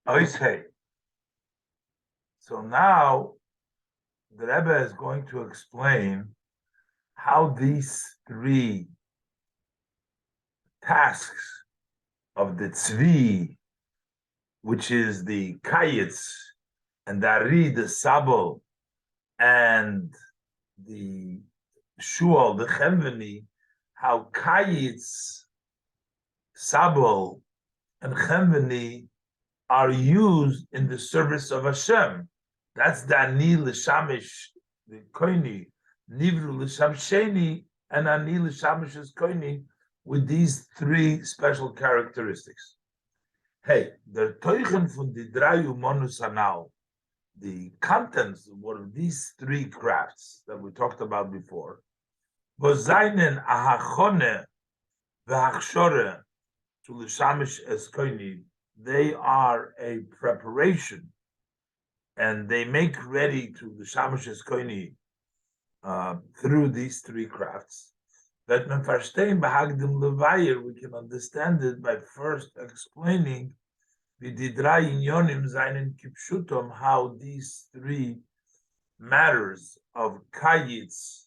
Okay. So now the Rebbe is going to explain how these three tasks of the tzvi, which is the kayitz, and the ari, the sabel, and the shual, the chemveni, how kayitz, sabel, and chemveni are used in the service of Hashem. That's the ani l'shamish, the koini, nivru l'shamsheni, and ani l'shamish is koini, with these three special characteristics. Hey, the teuchen von die drei umonus anal, the contents of these three crafts that we talked about before, Bozainen ahachone v'hachshore to l'shamish es koini, they are a preparation and they make ready to the Shamash es koini through these three crafts. That we can understand it by first explaining how these three matters of kayitz,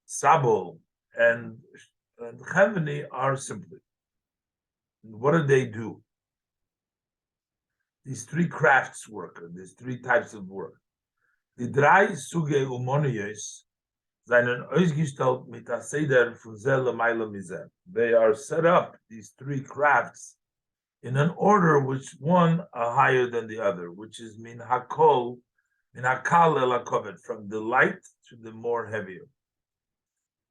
sabel, and chemveni are simply. What do they do? These three crafts work, these three types of work. Die drei Suge Umoniyos seinen ausgestellt mit der Seder von Zelle Meile Mizer. They are set up, these three crafts, in an order which one are higher than the other, which is min hakol, min hakal el hakovet, from the light to the more heavier.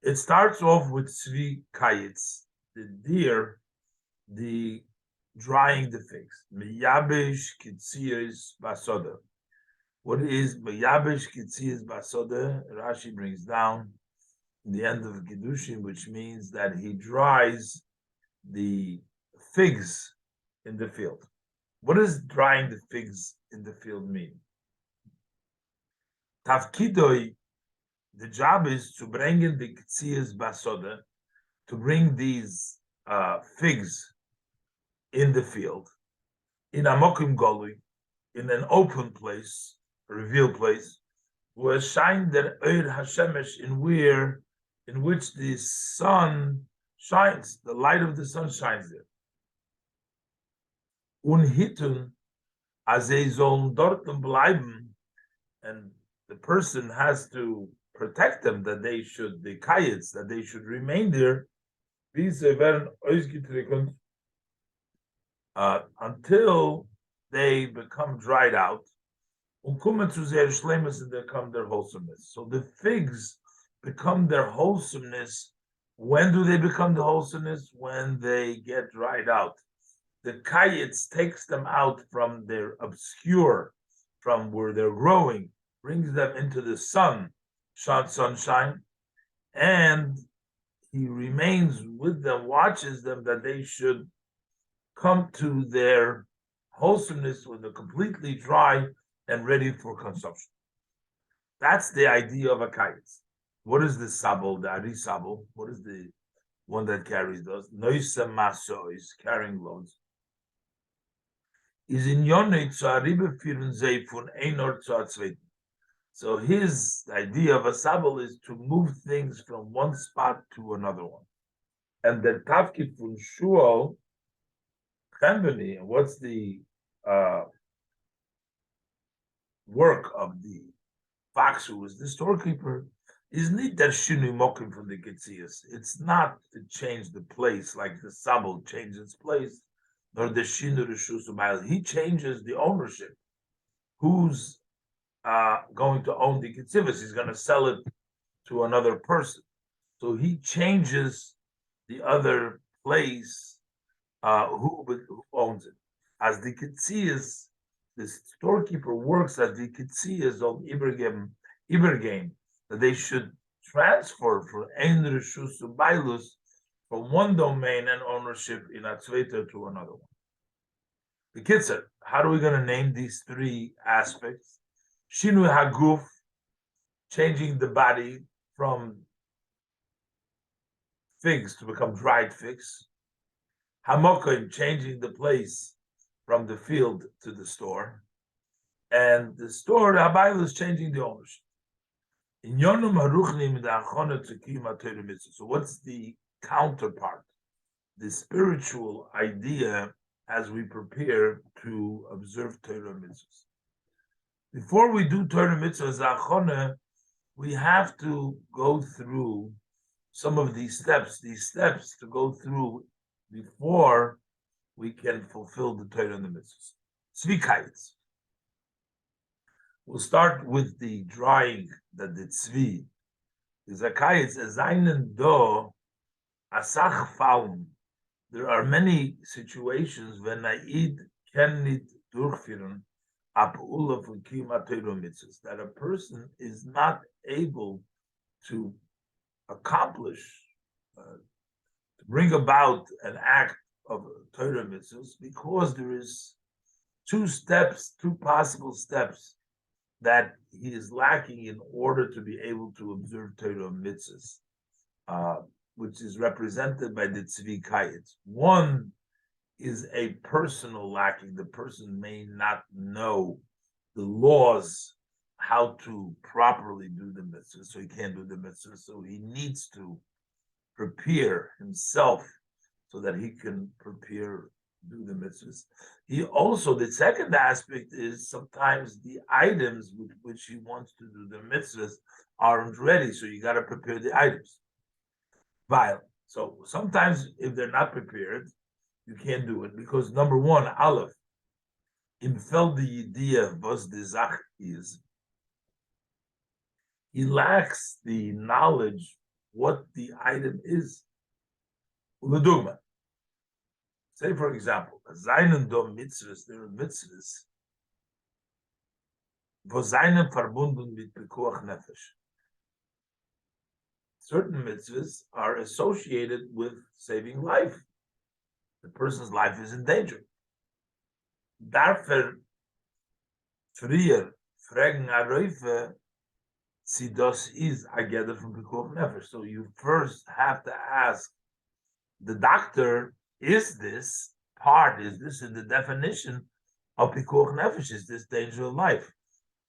It starts off with tzvi kayitz, the deer, the drying the figs. Miyabish kitzias basoda. What is miyabish kitzias basoda? Rashi brings down the end of Kiddushin, which means that he dries the figs in the field. What does drying the figs in the field mean? Tafkidoi, the job is to bring in the kitzias basoda, to bring these figs in the field, in a mokim golui, in an open place, a revealed place, where shine the Eir Hashemesh, in which the sun shines, the light of the sun shines there. Unhitun azezon dorten bleiben, and the person has to protect them, that they should, the kayitz, that they should remain there. These werden ausgetrickend until they become dried out, and they become their wholesomeness. So the figs become their wholesomeness. When do they become the wholesomeness? When they get dried out. The kayitz takes them out from their obscure, from where they're growing, brings them into the sunshine, and he remains with them, watches them, that they should come to their wholesomeness when they're completely dry and ready for consumption. That's the idea of a kayitz. What is the sabel, the ari sabel? What is the one that carries those? Noisa maso is carrying loads. Is in yonei tzaribe firen zeifun einor tzartzveiten. So his idea of a sabel is to move things from one spot to another one. And the tafkid fun shual, chemveni, and what's the work of the fox who is the storekeeper, is not that shinu mokim from the ketzias. It's not to change the place like the sabel changes its place, nor the shinu reshus. He changes the ownership. Who's going to own the ketzivas? He's going to sell it to another person. So he changes the other place who owns it. As the ketzias, the storekeeper works as the ketzias of Ibergame, that they should transfer for ein reshus ubailus from one domain and ownership in atzveta to another one. The kitzer, how are we going to name these three aspects? Shinu haguf, changing the body from figs to become dried figs. Hamokim, changing the place from the field to the store, and the store, the Habayil is changing the ownership. So what's the counterpart? The spiritual idea as we prepare to observe Torah mitzvahs. Before we do Torah mitzvahs, we have to go through some of these steps to go through before we can fulfill the Torah and the mitzvahs. Tzvi. We'll start with the drying that the tzvi is a kayitz as einen do asach fallen. There are many situations when Naid can nicht durchführen apula for kima Torah mitzvahs, that a person is not able to accomplish, to bring about an act of Torah mitzvahs because there is two possible steps that he is lacking in order to be able to observe Torah mitzvahs, which is represented by the tzvi kayitz. One is a personal lacking. The person may not know the laws, how to properly do the mitzvah, so he can't do the mitzvah. So he needs to prepare himself so that he can do the mitzvahs. He also, the second aspect is sometimes the items with which he wants to do the mitzvahs aren't ready, so you got to prepare the items. So sometimes if they're not prepared, you can't do it because number one, Aleph, im feld the idea was the Zach is, he lacks the knowledge what the item is. L'dugma. Say, for example, seinen dom mitzvahs, there are mitzvahs, wo seinen verbunden mit Pekuach Nefesh. Certain mitzvahs are associated with saving life. The person's life is in danger. Dafür früher fragen a Reufe, si das is a gather from Pekuach Nefesh. So you first have to ask the doctor, is this in the definition of Pekuach Nefesh? Is this danger of life?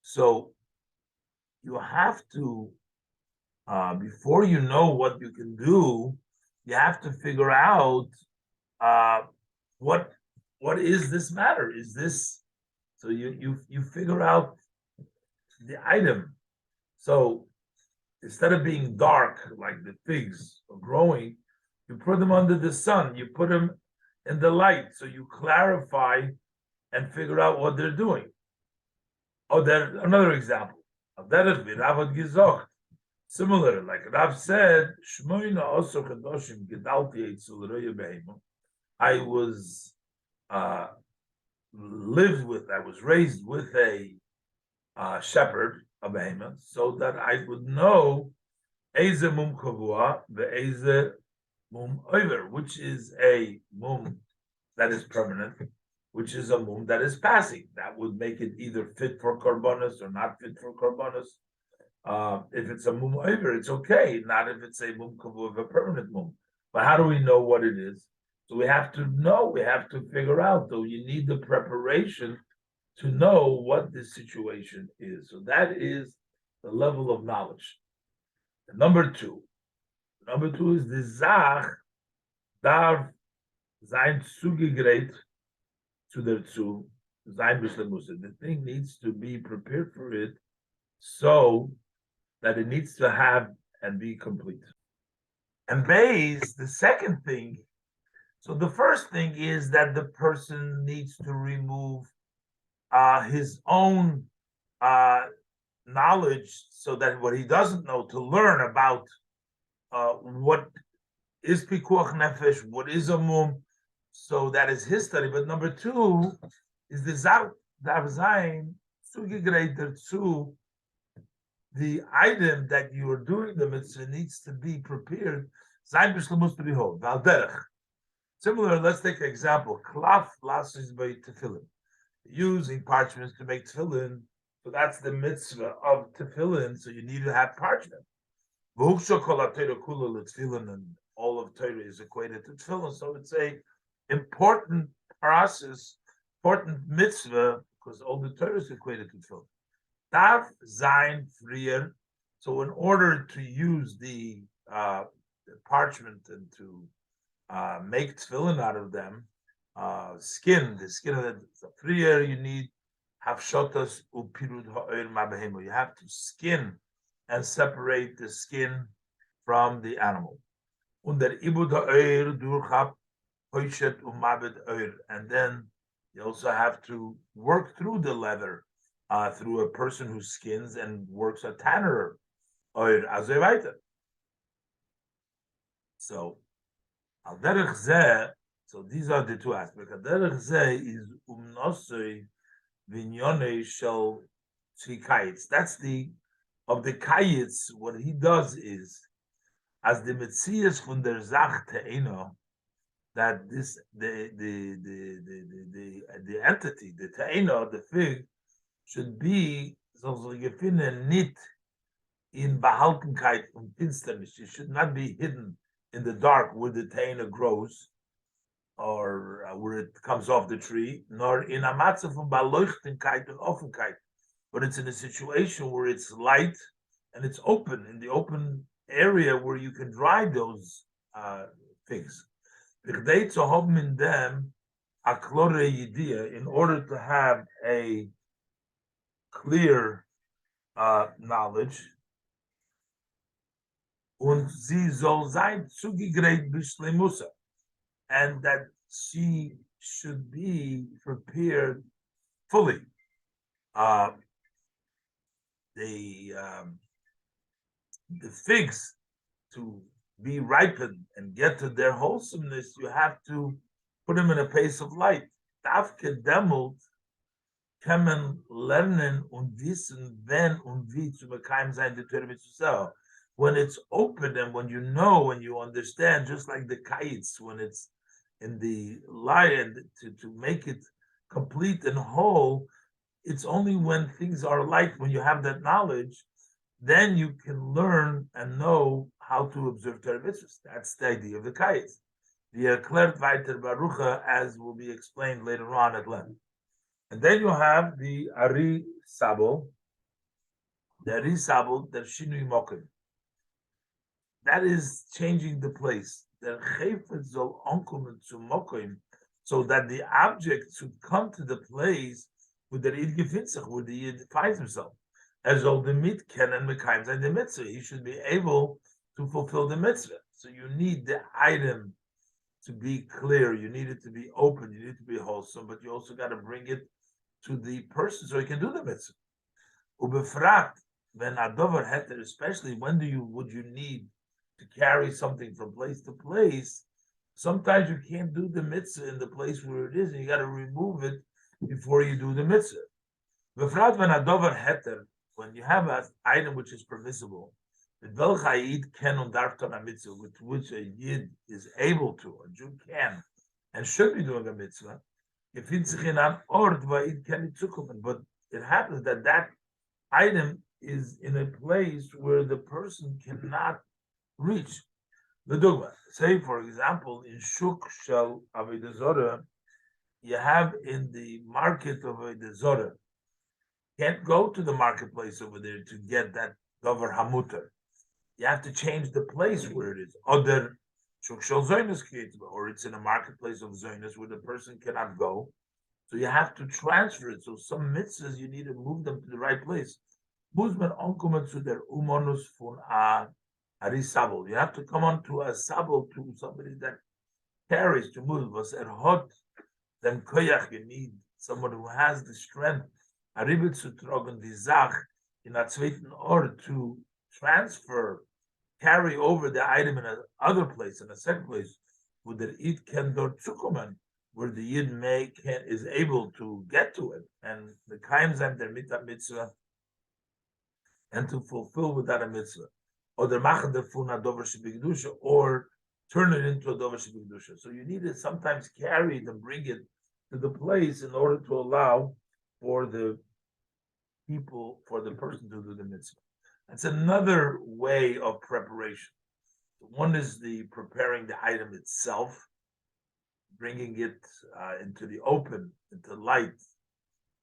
So you have to, before you know what you can do, you have to figure out what is this matter? Is this, so you figure out the item. So instead of being dark like the figs are growing, you put them under the sun, you put them in the light, so you clarify and figure out what they're doing. Oh, there's another example. Similar, like Rav said, I was raised with a shepherd, a behemoth, so that I would know Eze mum kavua, ve'eze mum over, which is a mum that is permanent, which is a mum that is passing. That would make it either fit for korbanos or not fit for korbanos. If it's a mum over, it's okay. Not if it's a mum kavua, a permanent mum. But how do we know what it is? So we have to know. We have to figure out. So you need the preparation to know what this situation is. So that is the level of knowledge. Number two is the Zach darf sein zugegräht zu der zu sein Beschlemusse. The thing needs to be prepared for it so that it needs to have and be complete. And base, the second thing, so the first thing is that the person needs to remove his own knowledge, so that what he doesn't know, to learn about what is Pikuach Nefesh, what is a mum, so that is his study. But number two is the Dav Zayin Zugegreiter zu, the item that you are doing the mitzvah needs to be prepared. Zayin B'Shlemus B'Riho, Valderech. Similar, let's take an example. Klaf lasis by tefillin. Using parchments to make tefillin, so that's the mitzvah of tefillin. So you need to have parchment. And all of Torah is equated to tefillin. So it's a important process important mitzvah because all the Torah is equated to tefillin. Darf sein frier. So in order to use the parchment and to make tefillin out of them, the skin of the frier, you need hafshotas upirud ha'oir mabehemo. You have to skin and separate the skin from the animal. Und der ibud ha'oir durchab hoishet umabed oir. And then you also have to work through the leather through a person who skins and works a tanner oir azevaita. So al derech zeh. So these are the two aspects. Al derech zeh is umnosoi vinyone shel tzikayitz. That's the of the kayitz. What he does is as the metzias von der zach te'eno, that this the entity, the te'eno, the fig, should be so nit in Behaltenkeit und Finsternis. It should not be hidden in the dark where the te'eno grows or where it comes off the tree, nor in a matzah von Beleuchtenkeit and Offenkeit, but it's in a situation where it's light and it's open, in the open area where you can dry those figs. To have in them a klore idea, in order to have a clear knowledge, und sie soll sein zugegräht b'shleimusa, and that she should be prepared fully. The figs, to be ripened and get to their wholesomeness, you have to put them in a place of light. Dafke demult kemen lernen und wissen, wenn und wie zu bekam sein die Torah mitzvah. When it's open and when you know, when you understand, just like the kites, when it's in the lion, to make it complete and whole, it's only when things are light, when you have that knowledge, then you can learn and know how to observe Torah mitzvahs. That's the idea of the kites. The erklärt weiter barucha, as will be explained later on at length. And then you have the Ari Sabo, the Shinui Mokim. That is changing the place. The Chayfet Zol Onkum zu Mokim, so that the object should come to the place where the Yid gefinzach, where the Yid finds himself. As all the mit kennen mekayim and the mitzvah, he should be able to fulfill the mitzvah. So you need the item to be clear, you need it to be open, you need to be wholesome, but you also got to bring it to the person so he can do the mitzvah. Ubefrat, when adover heter, especially when would you need to carry something from place to place? Sometimes you can't do the mitzvah in the place where it is, and you got to remove it before you do the mitzvah. Befrat when adover heter, when you have an item which is permissible, with which a yid is able to, a Jew can and should be doing a mitzvah, but it happens that that item is in a place where the person cannot reach. The dogma, say for example, in Shuk Shel Avodah Zorah, you have in the market of Avodah Zorah, can't go to the marketplace over there to get that davar hamuter. You have to change the place where it is. Other Shuk Shel Zoynes, or it's in a marketplace of Zoynes where the person cannot go. So you have to transfer it. So some mitzvahs, you need to move them to the right place. Muzman onkumen zu der umonus von a arisabel. You have to come on to a sabel, to somebody that carries to move. Was hot, then koyach, you need someone who has the strength. Aribit zu trogen die Zach in a zweiten Ort, to transfer, carry over the item in another place, in a second place, where the Yid can dort zukommen, where the Yid is able to get to it, and the kaim sein der mitzvah, and to fulfill with that a mitzvah, or the machen der fun adover shebigdusha, or turn it into a dover shebigdusha. So you need to sometimes carry it and bring it to the place in order to allow for the people, for the person to do the mitzvah. That's another way of preparation. One is the preparing the item itself, bringing it into the open, into light,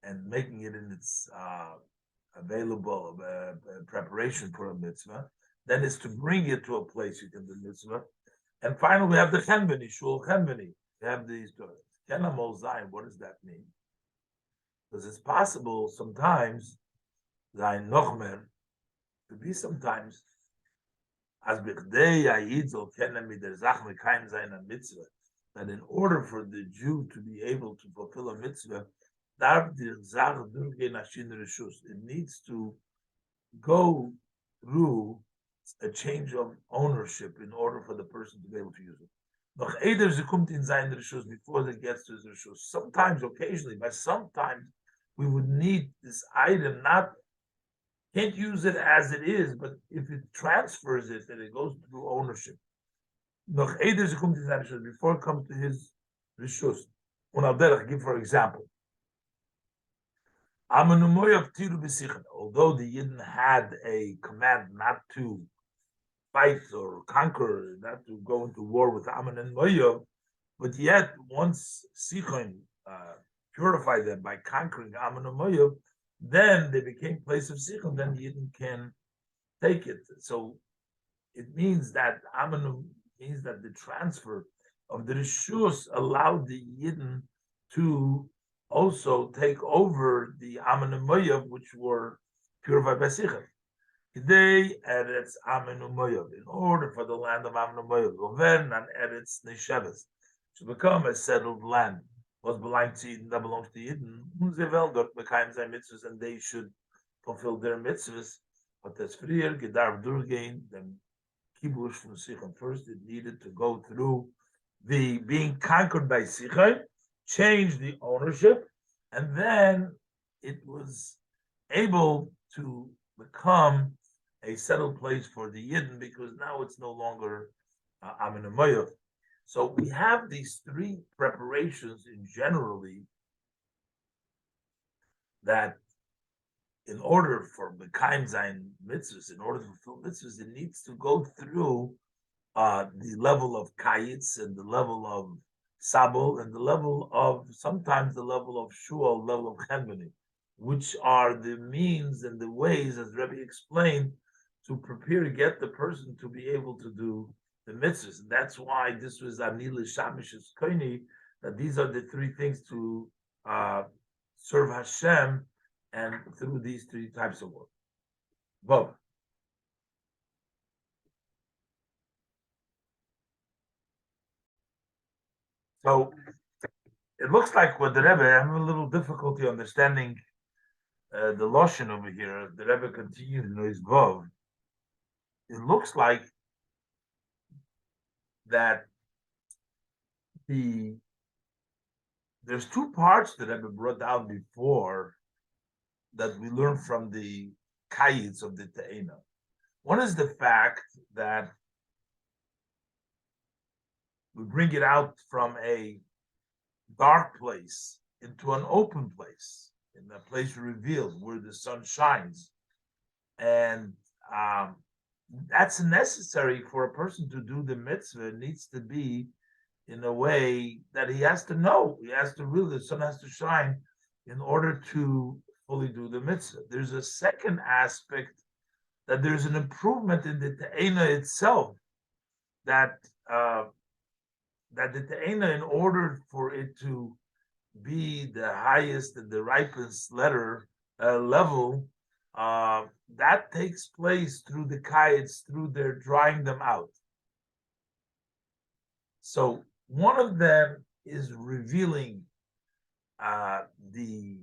and making it in its available preparation for a mitzvah. Then is to bring it to a place you can do mitzvah. And finally, we have the chenbeni, shul chenbeni. We have these kenamol zayin. What does that mean? Because it's possible sometimes zayin nochmer to be sometimes as bichdei ayidzel kenami der zach mekayim zayin a mitzvah. That in order for the Jew to be able to fulfill a mitzvah, it needs to go through a change of ownership in order for the person to be able to use it. Before it gets to his rishus. Sometimes, occasionally, but sometimes we would need this item, can't use it as it is, but if it transfers it, then it goes through ownership. Before it comes to his rishus. I'll give for example. Although the Yidden had a command not to fight or conquer, not to go into war with Ammon and Moav, but yet once Sichon purified them by conquering Ammon and Moav, then they became place of Sichon, then the Yidden can take it. So it means that the transfer of the Rishus allowed the Yidden to also take over the Ammon and Moav, which were purified by Sichon. Today, Eretz Ammon and Moav, in order for the land of Ammon and Moav, Goven and Eretz Nesheves, to become a settled land, was belonging to Eden, that belongs to Eden, and they should fulfill their mitzvahs. But as Frier, Gedar Durgain, then Kibush from Sichon. First, it needed to go through the being conquered by Sichon, change the ownership, and then it was able to become a settled place for the Yidden, because now it's no longer Ammon and Moav. So we have these three preparations in generally that in order for Mekayim Zayin mitzvahs, in order to fulfill mitzvahs, it needs to go through the level of kayitz and the level of sabul and the level of sometimes the level of shul, level of chenbeni, which are the means and the ways, as Rebbe explained, to prepare to get the person to be able to do the mitzvahs. And that's why this was Anil Shamish's Koini, that these are the three things to serve Hashem, and through these three types of work. Both. So it looks like with the Rebbe, I have a little difficulty understanding the Loshen over here. The Rebbe continues in his Vov. It looks like that there's two parts that Rebbe brought out before that we learn from the kayitz of the Te'ena. One is the fact that we bring it out from a dark place into an open place, in a place revealed where the sun shines. And that's necessary for a person to do the mitzvah. It needs to be in a way that he has to know, he has to really, the sun has to shine in order to fully do the mitzvah. There's a second aspect, that there's an improvement in the Te'ena itself, that the Te'ena, in order for it to be the highest and the ripest level, that takes place through the kayitz, through their drying them out. So one of them is revealing the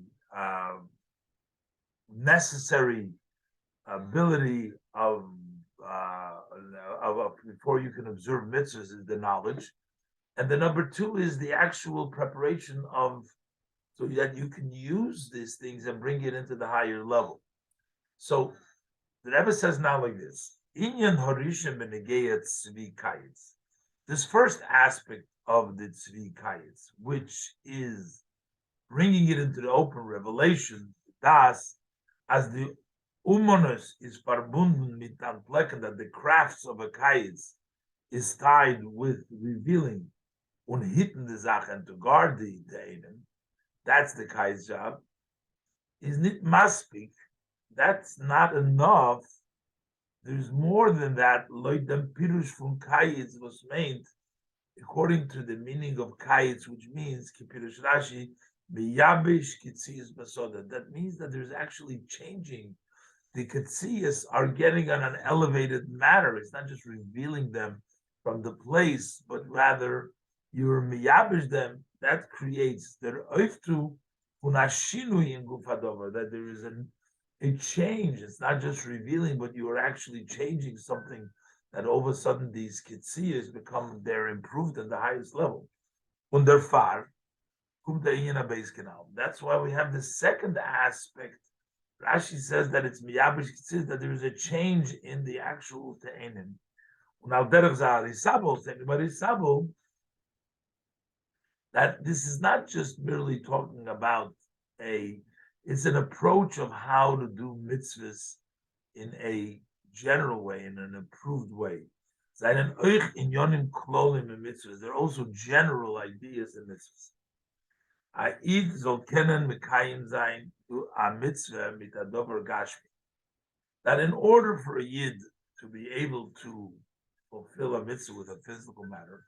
necessary ability of before you can observe mitzvahs is the knowledge, and the number two is the actual preparation of, so that you can use these things and bring it into the higher level. So the Rebbe says now like this: Inyan Harishim Benegeyat Tzvi Kayitz. This first aspect of the Tzvi Kayitz, which is bringing it into the open revelation, das, as the Umanus is verbunden mit Antlecken, that the crafts of a Kayitz is tied with revealing unhitten the Sache and to guard the Einen, that's the Kai's job, is nicht maspik. That's not enough. There's more than that. Like the Pirush from Kayitz was made according to the meaning of Kayitz, which means Kipirush Rashi, Miyabish Kitziyas Basoda. That means that there's actually changing. The Kitziyas are getting on an elevated manner. It's not just revealing them from the place, but rather you're Miyabish them. That creates the Oiftu Unashinu in Gufadover, that there is a change. It's not just revealing, but you are actually changing something that all of a sudden these kitziyas become, they're improved at the highest level. Under far, that's why we have the second aspect. Rashi says that it's miyabish kitziyas, that there is a change in the actual te'enim. Now, that this is not just merely talking about it's an approach of how to do mitzvahs in a general way, in an improved way. There are also general ideas in mitzvahs. That in order for a yid to be able to fulfill a mitzvah with a physical matter,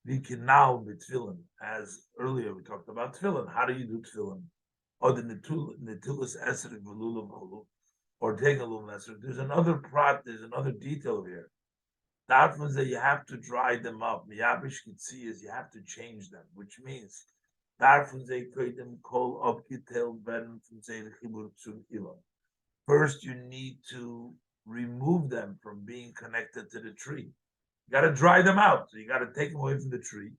we can now be tefillin. As earlier we talked about tefillin. How do you do tefillin? Or the netilas esrog v'lulav holu, or taking a lumen esrog. There's another detail here. That means that you have to dry them up. Miyabish kitziyas, you have to change them, which means first you need to remove them from being connected to the tree. You got to dry them out. So you got to take them away from the tree.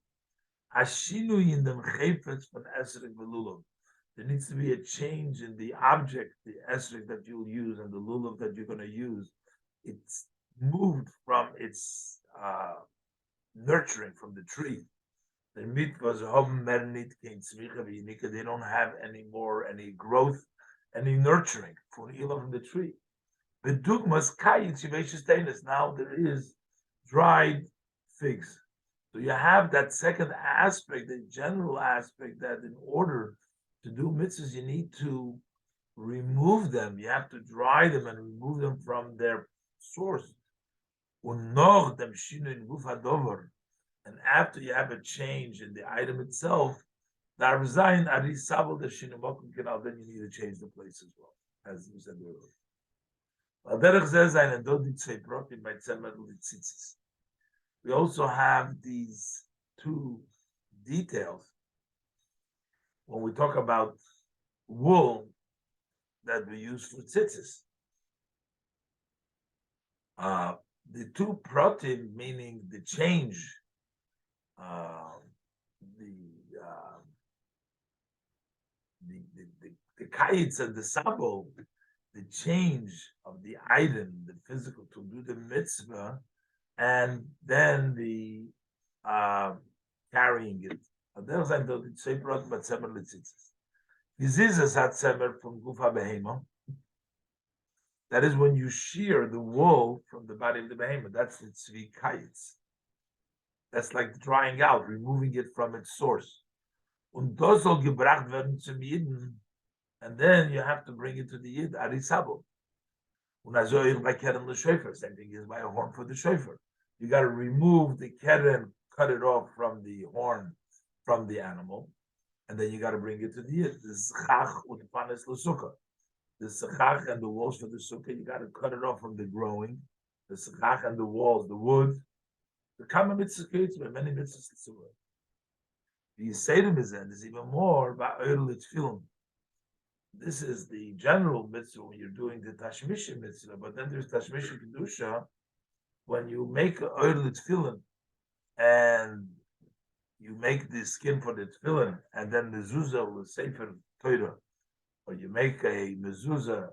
There needs to be a change in the object, the esrog that you'll use, and the lulav that you're going to use. It's moved from its nurturing from the tree. The mitvahs they don't have any more any growth, any nurturing from the tree. The dugmas kayitz. Now there is dried figs. So you have that second aspect, the general aspect, that in order to do mitzvahs, you need to remove them. You have to dry them and remove them from their source. And after you have a change in the item itself, then you need to change the place as well, as we said earlier. We also have these two details when we talk about wool that we use for tzitzis. The two protein, meaning the change, the kayitz and the sabo, the change of the item, the physical, to do the mitzvah, and then the carrying it. From gufa behema. That is when you shear the wool from the body of the behemoth. That's the tzvi kayitz. That's like drying out, removing it from its source. Und das soll gebracht werden zum Yidden. And then you have to bring it to the Yid, arisabo. Und also by keren the shofar. Same thing is by a horn for the shofar. You got to remove the keren, cut it off from the horn, from the animal, and then you got to bring it to the Yid. The zchach utpanes l'sukkah. The zchach and the walls for the sukkah, you got to cut it off from the growing. The zchach and the walls, the wood. The common mitzvah creates by many mitzvahs. The Yisayim is even more about early tefillin. This is the general mitzvah when you're doing the tashmisha mitzvah, but then there's tashmisha kedusha when you make a early tefillin and you make the skin for the tefillin and then mezuzah will sefer Torah, or you make a mezuzah,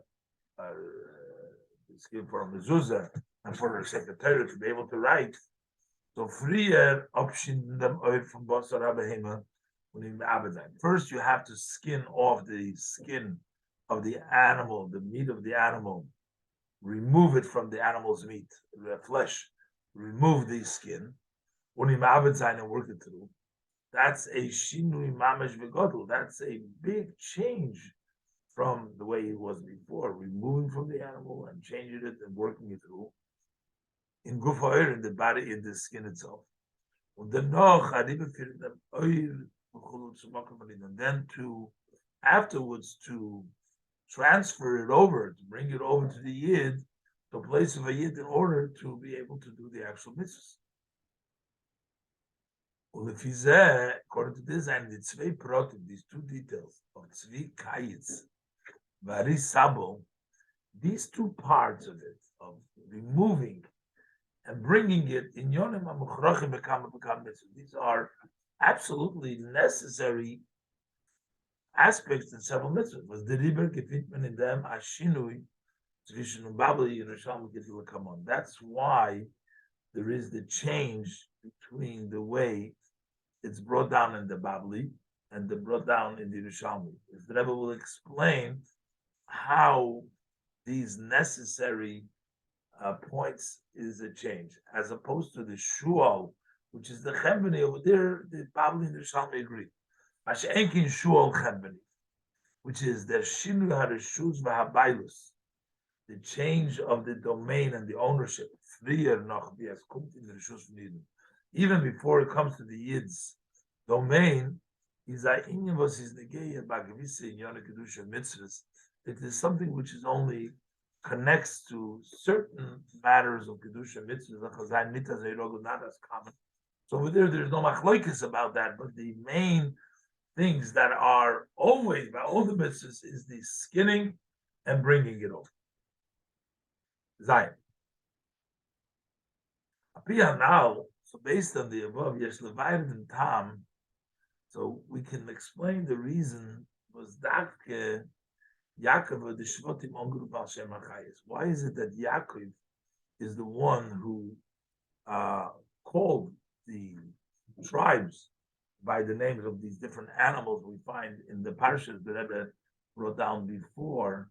the skin for a mezuzah and for a sefer Torah to be able to write. So freer option them from basar habehema. First, you have to skin off the skin of the animal, the meat of the animal. Remove it from the animal's meat, the flesh. Remove the skin. And work it through. That's a shinui mamash v'godol. That's a big change from the way it was before, removing from the animal and changing it and working it through in gufa in the body, in the skin itself. Und dennoch, and then to afterwards to transfer it over, to bring it over to the yid, to a place of a yid in order to be able to do the actual mitzvahs. According to this, and the zwei protim, these two details of tzvi kayitz, vari sabo, these two parts of it, of removing and bringing it in yonim amuchrachim bekam mitzvah. These are absolutely necessary aspects in several mitzvahs. Was the riber gefitmen in them ashinui zwischen Babli and Risham Gittul come on. That's why there is the change between the way it's brought down in the Babli and the brought down in the Rishalmi. The Rebbe will explain how these necessary points is a change, as opposed to the Shual, which is the Chembeni over there. The Babli and the Rishalmi agree. Mashenkin Shual Chembeni, which is the Shinu Harishuz Vahabailus, the change of the domain and the ownership, even before it comes to the Yid's domain, it is something which is only connects to certain matters of Kedusha mitzvahs, not as common. So over there's no machloikis about that, but the main things that are always by all the mitzvahs is the skinning and bringing it over. Zion. Apia now, so based on the above, Yesh Levayim and Tam, so we can explain the reason was Davke Yaakov the Shvotim Ongru Bal Shem HaChayis. Why is it that Yaakov is the one who called the tribes by the names of these different animals we find in the parashas that Rebbe brought down before?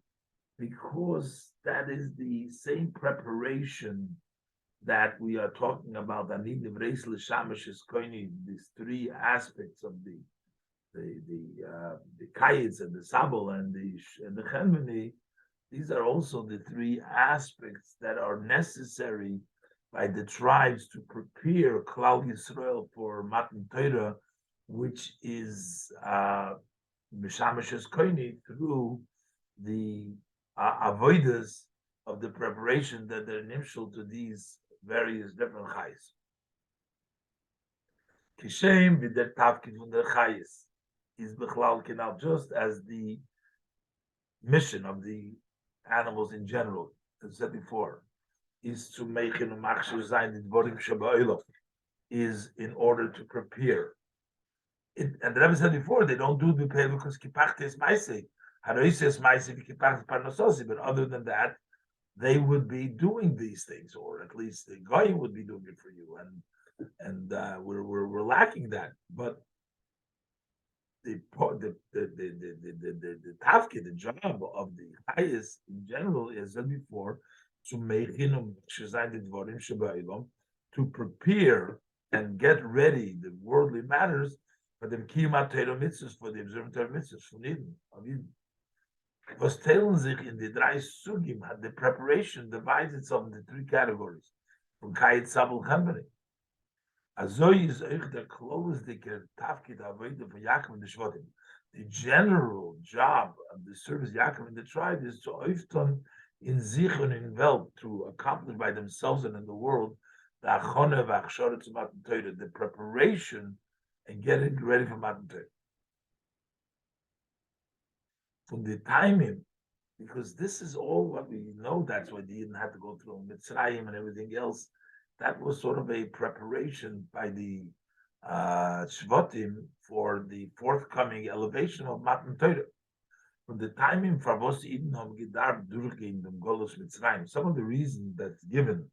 Because that is the same preparation that we are talking about. These three aspects of the kayitz and the sabel and the chemini. These are also the three aspects that are necessary by the tribes to prepare Klal Yisrael for Matan Torah, which is Mishameshes Koini through the avoiders of the preparation that they're nimshal to these various different chayes. Kishem v'der tafkid von der chayes is bechlal kenal, just as the mission of the animals in general, as said before, is to make in machshir zayin the dvorim shabayilov, is in order to prepare. And the Rebbe said before, they don't do the pay because kipachtes is maisei. But other than that, they would be doing these things, or at least the guy would be doing it for you, and we're lacking that. But the tafke, the job of the highest in general, is said before, to prepare and get ready the worldly matters for the kiyumat Torah mitzvahs, for the observant Torah mitzvahs from Eden. Was teilen sich in the drei sugim, the preparation divides itself into three categories. From kayit sabel chembeni. Azoy is euch der klosdike tafkid avodah for Yaakov and the Shvatim. The general job of the service Yaakov and the tribe is to oifton in sich and in welt, to accomplish by themselves and in the world the achone v'achshore to Matan Torah, the preparation and getting ready for Matan Torah. From the timing, because this is all what we know. That's why they didn't have to go through Mitzrayim and everything else. That was sort of a preparation by the Shvatim for the forthcoming elevation of Matan Torah. From the timing for Vos Idnhom Gedar Durgin the Golos Mitzrayim, some of the reasons that's given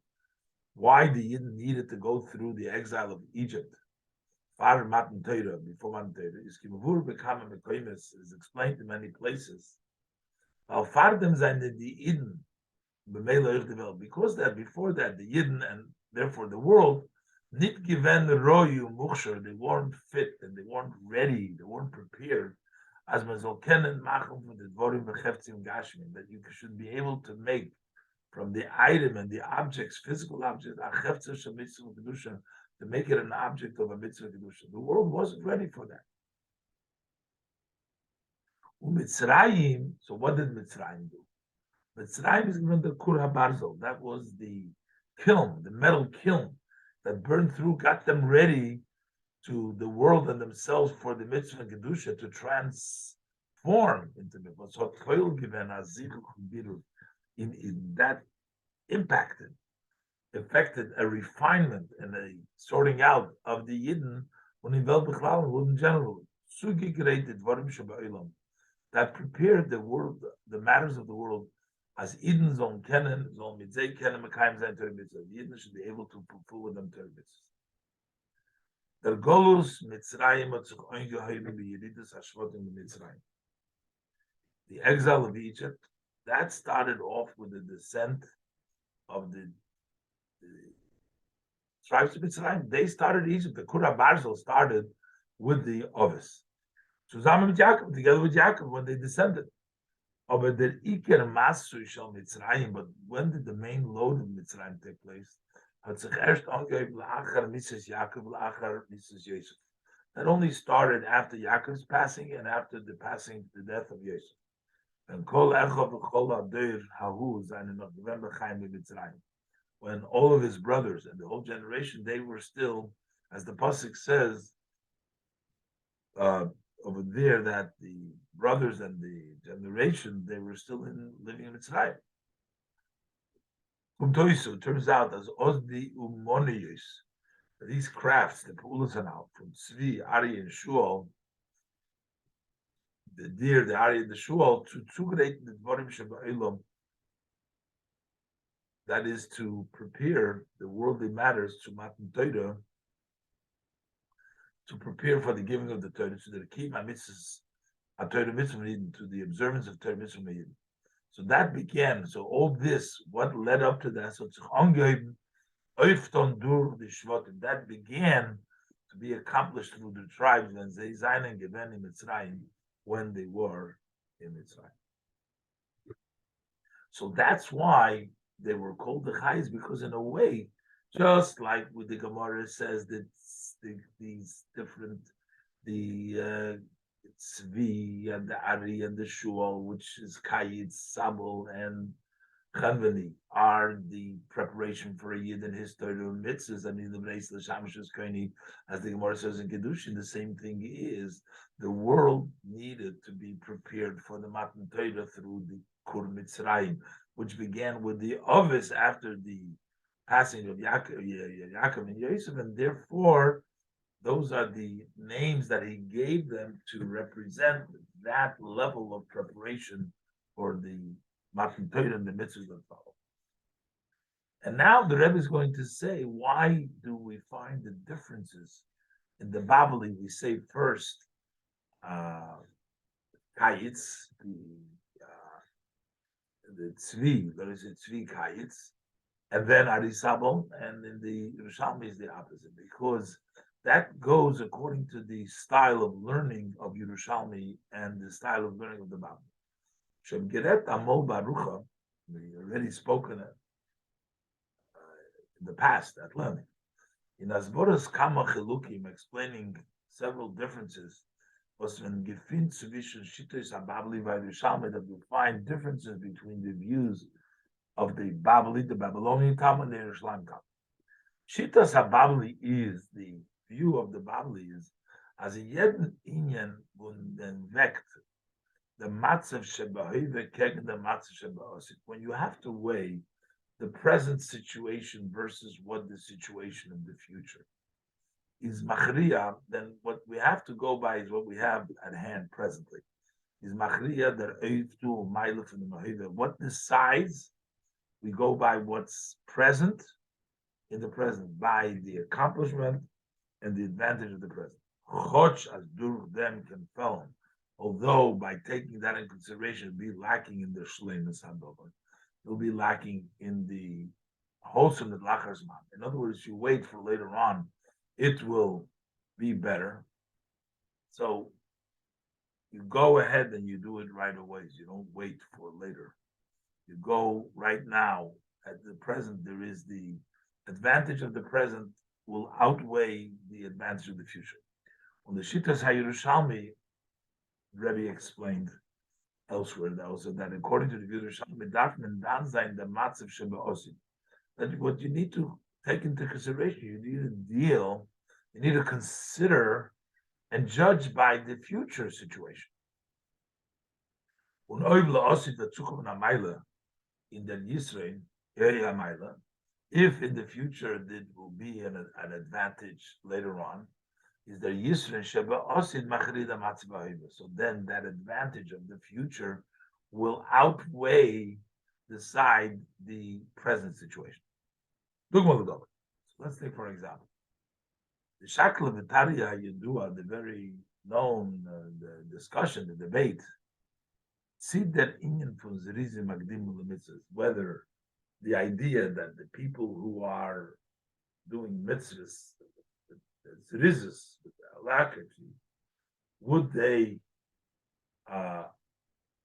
why the Yidden needed to go through the exile of Egypt, Far Matan Torah, before Matan Torah, is Kimavur Bekam Mekoimes, is explained in many places. Al Fardem zijn the Yidden, because that before that the Yidden and therefore the world Nit given royu muchshar, they weren't fit and they weren't ready, they weren't prepared. As mazol kenen machem for the dvorim becheftzim gashmin, that you should be able to make from the item and the objects, physical objects, a cheftzah shel mitzvah kedusha, to make it an object of a mitzvah kedusha. The world wasn't ready for that. Mitzrayim. So what did Mitzrayim do? Mitzrayim is given the Kur HaBarzel. That was the kiln, the metal kiln that burned through, got them ready to the world and themselves for the mitzvah and kedusha to transform into mitzvah. So Toil given as in that impacted, affected a refinement and a sorting out of the Yidden when in Welt Bechlal in general. Zugegreated Dvarim Sheba'ilam, that prepared the world, the matters of the world, as Eden zon kennen, zon mitzay kennen, mekayim zayin Torah mitzvah. The Eden should be able to fulfill with them Torah mitzvahs. Der Golus Mitzrayim hat sich eingeheuben b'Yeridas Hashvatim b'Mitzrayim. The exile of Egypt, that started off with the descent of the tribes of Mitzrayim. They started Egypt. The Kura Barzel started with the Ovis. Zusammen mit Yaakov, together with Yaakov, when they descended. Aber der Iker Masu shall Mitzrayim, but when did the main load of Mitzrayim take place? Hat sich erst angeheuben l'achar Mrs. Yaakov, l'achar Mrs. Yosef. That only started after Yaakov's passing and after the passing, the death of Yosef. And kol echov v'chol adir hahu zayin noch Rabbi Chaim Mitzrayim. When all of his brothers and the whole generation, they were still, as the pasuk says over there, that the brothers and the generation, they were still living in Mitzrayim. It turns out as Ozdi Umoniyus, these crafts, the Pulas and out from Tzvi, Ari, and Shual, the deer, the Ari, and the Shual, to Zugreiten the Dvorim Sheba'ilam, that is to prepare the worldly matters to Matan Torah, to prepare for the giving of the Torah, so that the keep my mitzvahs, a Torah mitzvah, to the observance of Torah mitzvah. So that began. So all this, what led up to that? So that began to be accomplished through the tribes when they were in Mitzrayim. So that's why they were called the Chayes, because in a way, just like with the Gemara says that these different, the Tzvi and the Ari and the Shual, which is Kayitz, Sabel, and Chavani, are the preparation for a Yid and his Torah mitzvahs, and in the Reis L'Shamshus Koini, as the Gemara says in Kedushin, the same thing is the world needed to be prepared for the Matan Torah through the Kur Mitzrayim, which began with the Ovis after the passing of Yaakov and Yosef, and therefore those are the names that he gave them to represent that level of preparation for the Matan Torah and the mitzvahs that follow. And now the Rebbe is going to say, why do we find the differences in the Babali? We say first Kayitz, the Tzvi, there is a Tzvi Kayitz, and then Arisabel, and in the Yerushalmi is the opposite, because that goes according to the style of learning of Yerushalmi and the style of learning of the Babel. Shem Geret Amol Barucha, we already spoken in the past at learning. In Asboras Kama Chilukim, explaining several differences, was when Gefin Tzvishan Shittos HaBabli V'Yerushalmi, that we find differences between the views of the Babli, the Babylonian Talmud, and the Yerushalmi Talmud. Shittos HaBabli is the view of the Babli is as a jeden inyan den vekt the matzav shebahive keg the matzav shebaosit. When you have to weigh the present situation versus what the situation in the future is machriya, then what we have to go by is what we have at hand presently. Is machriya der eivtu mailuf and the mahive. What decides? We go by what's present in the present, by the accomplishment and the advantage of the present. Choch as dur them can fall, although by taking that in consideration, it'll be lacking in the shleimus hadover. It'll be lacking in the wholesome the lacharzman. In other words, you wait for later on, it will be better. So you go ahead and you do it right away. You don't wait for later. You go right now. At the present, there is the advantage of the present will outweigh the advantage of the future. On the Shittas HaYerushalmi, Rebbe explained elsewhere also that according to the Yerushalmi, Dafman Dan Zayin the Matzav Sheba that what you need to take into consideration, you need to deal, you need to consider and judge by the future situation. In the Yisrael, if in the future there will be an advantage later on, is there Yisrael Sheba Osid Machrida Matzvah. So then that advantage of the future will outweigh the present situation. So let's take, for example, the Shakla Vitaria Yedua, the very known the discussion, the debate, see that Inyan from Zerizim Magdim mitzvahs, whether the idea that the people who are doing mitzvahs, Zerizis, alacrity, would they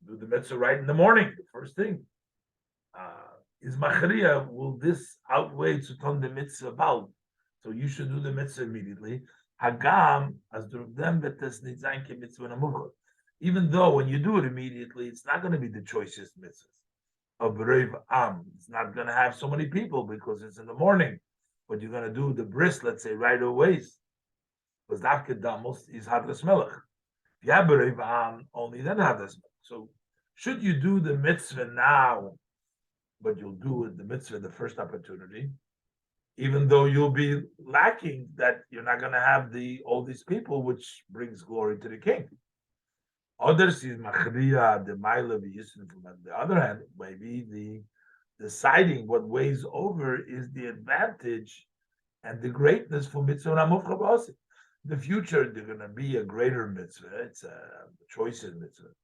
do the mitzvah right in the morning, the first thing? Is machriya, will this outweigh tzuton the mitzvah about? So you should do the mitzvah immediately. Hagam as them betes nitzayin ke mitzvah namuchot. Even though when you do it immediately, it's not going to be the choicest mitzvahs of Reiv Am. It's not going to have so many people because it's in the morning. But you're going to do the bris, let's say, right away. Because Dafke Damos is Hadras Melech. If you have Reiv Am, only then Hadras Melech. So should you do the mitzvah now, but you'll do it, the mitzvah, the first opportunity, even though you'll be lacking that you're not going to have all these people, which brings glory to the king. Others is machriya the ma'ila v'yisrin. On the other hand, maybe the deciding what weighs over is the advantage and the greatness for mitzvah namufcha b'osim. In the future, they're going to be a greater mitzvah. It's a choice in mitzvah.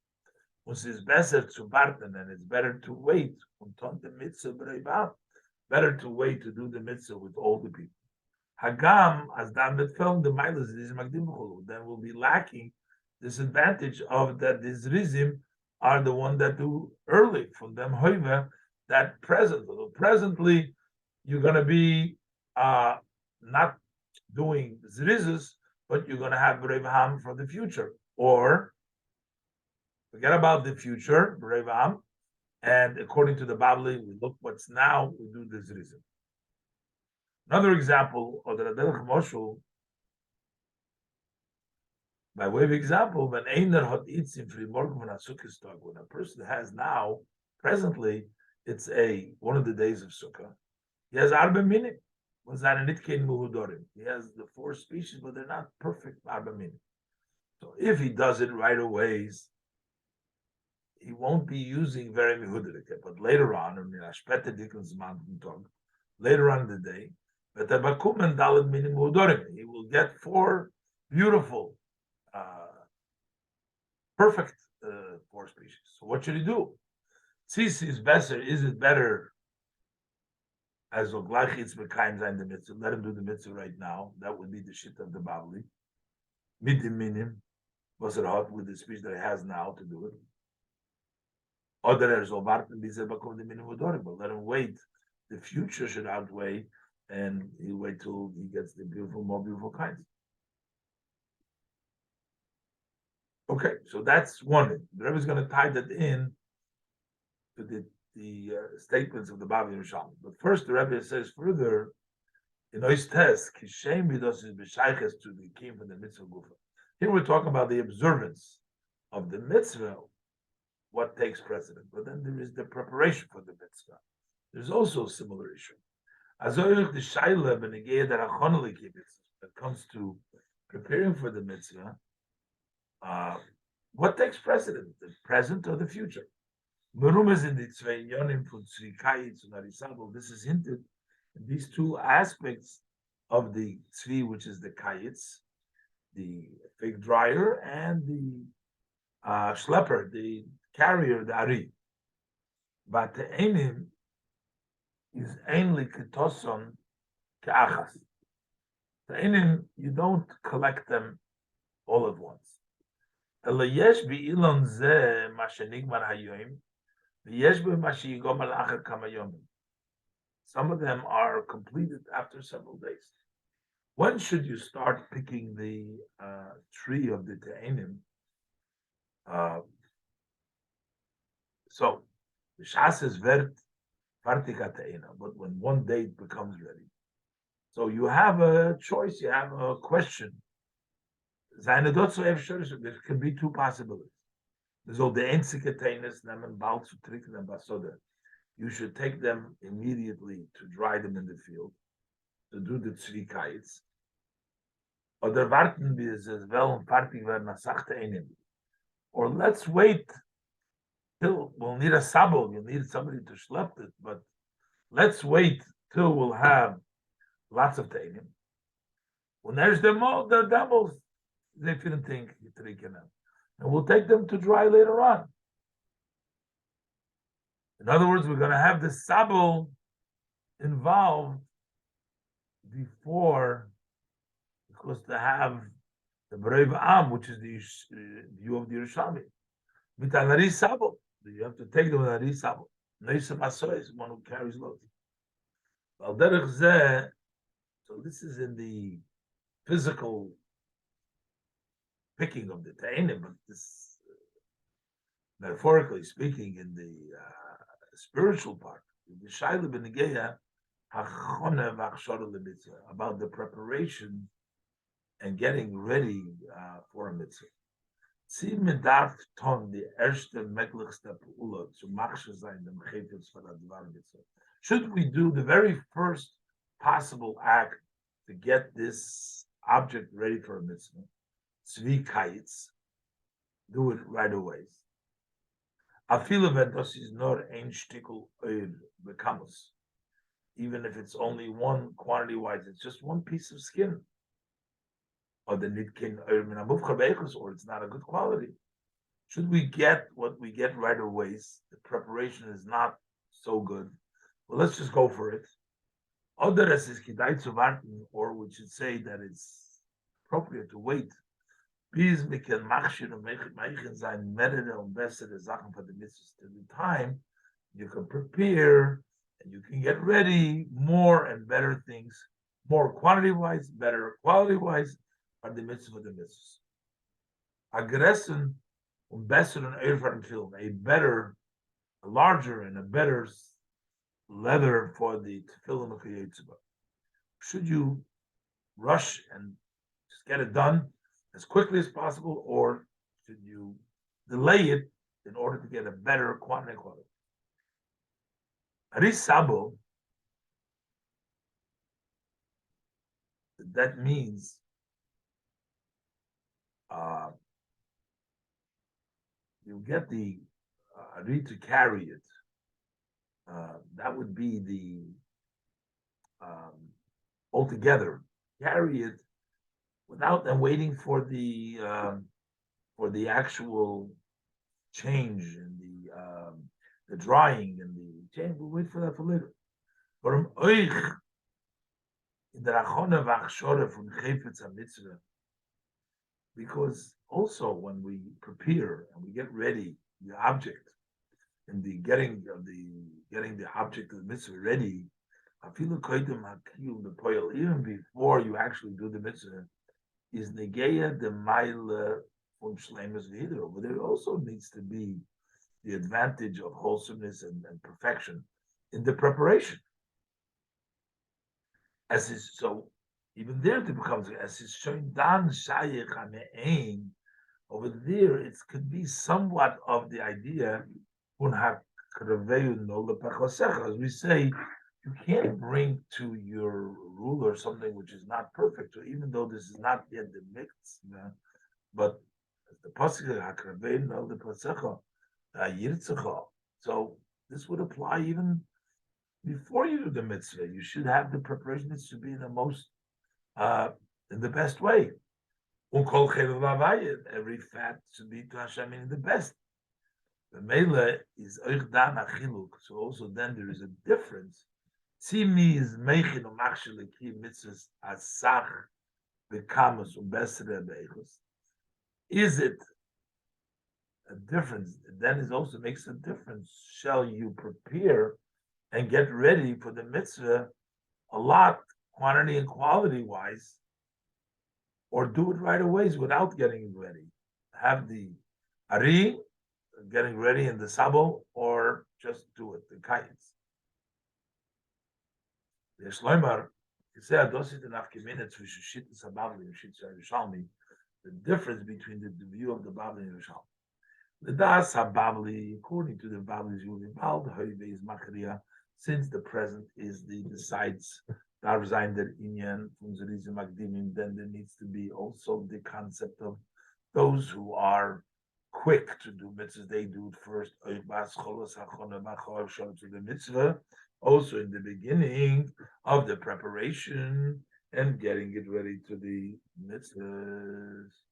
Once it's better to barten, and it's better to wait until the mitzvah b'reibam. Better to wait to do the mitzvah with all the people. Hagam as dan betfilm the ma'ila is magdim b'cholu. Then we'll be lacking this advantage of that these rizim are the one that do early from them hoiver that presently you're going to be not doing zrizes, but you're going to have Brevham for the future, or forget about the future Brevham, and according to the Babli, we look what's now, we do the zrizim. Another example of the Radelch Moshul, by way of example, when a person has now, presently, it's one of the days of Sukkah, he has arba minim. He has the 4 species, but they're not perfect arba minim. So if he does it right away, he won't be using very mihudik. But later on, later on in the day, he will get 4 beautiful, perfect 4 species. So what should he do? Tzisi is better. Is it better as Oglachitz Bekaim Zain the mitzvah? Let him do the mitzvah right now. That would be the shit of the Babli. Midim minim was it hot with the speech that he has now to do it. Other but let him wait. The future should outweigh, and he'll wait till he gets the more beautiful kinds. Okay, so that's one. The Rebbe is going to tie that in to the statements of the Babi Yerushalmi. But first, the Rebbe says further, in Ois Tes, Kishem Midos is B'shayches to the king from the mitzvah gufa. Here we're talking about the observance of the mitzvah, what takes precedent. But then there is the preparation for the mitzvah. There's also a similar issue. As the Shaila Benegeh that that comes to preparing for the mitzvah, what takes precedent, the present or the future? This is hinted in these 2 aspects of the tzvi, which is the kayitz, the fig dryer, and the schlepper, the carrier, the ari. But the enim, is ainly ketoson keachas. You don't collect them all at once. אלא יש באילון זה מה שנגמר היום, ויש במה שיגמר לאחר כמה ימים. Some of them are completed after several days. When should you start picking the tree of the Te'enim? So, the Shas is Vartika Te'ena, but when one date becomes ready. So you have a choice, you have a question. There can be two possibilities. There's all the Enziketenis, them and Baal to trick them, you should take them immediately to dry them in the field, to do the Tzvi Kayitz. Oder warten bis es well fertig werden nach Sachte Einem. Or let's wait till we'll need a sabel, you'll need somebody to schlep it, but let's wait till we'll have lots of Teinim. When there's the doubles, they didn't think and we'll take them to dry later on. In other words, we're going to have the sabel involved before, because to have the Brave Am, which is the view of the Yerushalmi, with an Ari sabel, you have to take them with an Ari sabel. Neisa Masoy is one who carries loads. So this is in the physical picking of the Ta'anim, but this, metaphorically speaking, in the spiritual part, the Shaila B'Negeya, about the preparation and getting ready for a mitzvah. Sie bedarf ton die erste möglichste Pula zu machsche sein dem Chefetz für das Dvar Mitzvah. Should we do the very first possible act to get this object ready for a mitzvah? Tzvi Kayitz, do it right away. Afile wenn das ist nur ein Stickel Öl becomes, even if it's only one quantity-wise, it's just one piece of skin. Or the nitkin or it's not a good quality. Should we get what we get right away? The preparation is not so good. Well, let's just go for it. Other is kidai zu warten, or we should say that it's appropriate to wait. Bis wir können machschen und machen sein mehrere und bessere Sachen für die mitzvahs to the time you can prepare and you can get ready more and better things, more quantity-wise, better quality-wise. The mitzvah, the mitzvahs. Agressen und besseren Öfern film, a better, a larger and a better leather for the tefillin of Yetzirah. Should you rush and just get it done as quickly as possible, or should you delay it in order to get a better quantity? Arisabo, that means you get the Ari to carry it. That would be the altogether carry it without them waiting for the actual change and the drying and the change. We'll wait for that for later. But in the Rachona Vachshore from Chefetz HaMitzvah, because also when we prepare and we get ready the object and the getting the object of the mitzvah ready, even before you actually do the mitzvah, is negeya the mile from shleimus v'hidro. But there also needs to be the advantage of wholesomeness and perfection in the preparation. As is so. Even there, it becomes as it's showing dan shayich hame'ein. Over there, it could be somewhat of the idea as we say, you can't bring to your ruler something which is not perfect. So even though this is not yet the mix, but the pasuk so this would apply even before you do the mitzvah. You should have the preparation. It should be in the most in the best way. Every fat should be to Hashem in the best. The mele is so also then there is a difference Tzimi is meichin umachshel ki mitzvahs asach bekamus ubesre beichus. Is it a difference? Then it also makes a difference. Shall you prepare and get ready for the mitzvah a lot, quantity and quality wise, or do it right away without getting ready? Have the ari getting ready in the sabo, or just do it, the kites. The Shloimar, he said, "Dosit enough minutes we should shit the Babli and shit Yerushalmi." The difference between the view of the Babli and Yerushalmi. The Das Hababli, according to the Babli's ruling, is Machria, since the present is the decides Darv Zain der Inyan from Zerizim Magdimin, then there needs to be also the concept of those who are quick to do mitzvahs, they do it first. To the mitzvah, also in the beginning of the preparation and getting it ready to the mitzvahs.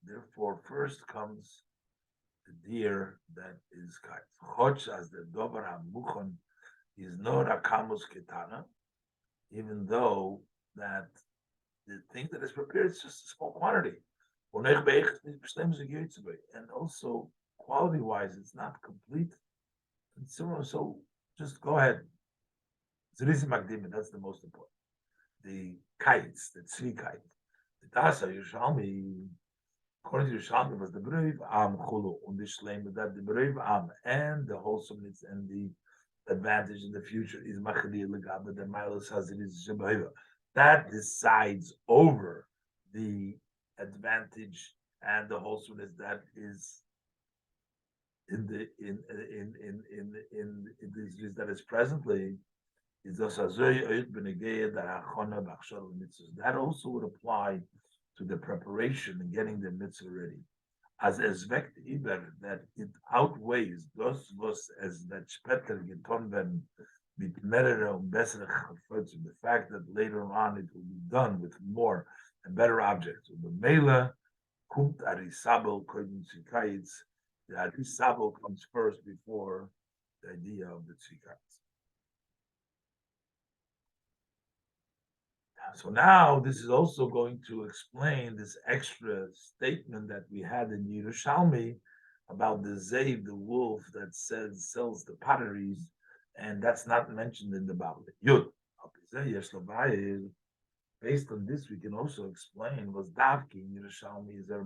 Therefore, first comes the deer that is kites. Choch as the dobar hamuchon is not a kamus ketana, even though that the thing that is prepared is just a small quantity. And also, quality-wise, it's not complete. And so just go ahead. That's the most important. The kites, the tzvi kite. The Tasa Yerushalmi, according to Yerushalmi, was the brave am chulu, und the shleim, that the brave am and the wholesomeness and the advantage in the future is machadi legaba, the milas hazir is shebaiva. That decides over the advantage and the wholesomeness that is in this that is presently is that also would apply to the preparation and getting the mitzvah ready. As Ezvekt Iber, that it outweighs those was as that später getan werden mit mehrere und bessere Chafotzim, the fact that later on it will be done with more and better objects. Und the Mele kumt Arisabel kodim tzikayitz. The Arisabel comes first before the idea of the tzikayitz. So now this is also going to explain this extra statement that we had in Yerushalmi about the Zev, the wolf that sells the potteries, and that's not mentioned in the Bible. Yud. Based on this, we can also explain was Davki in Yerushalmi is there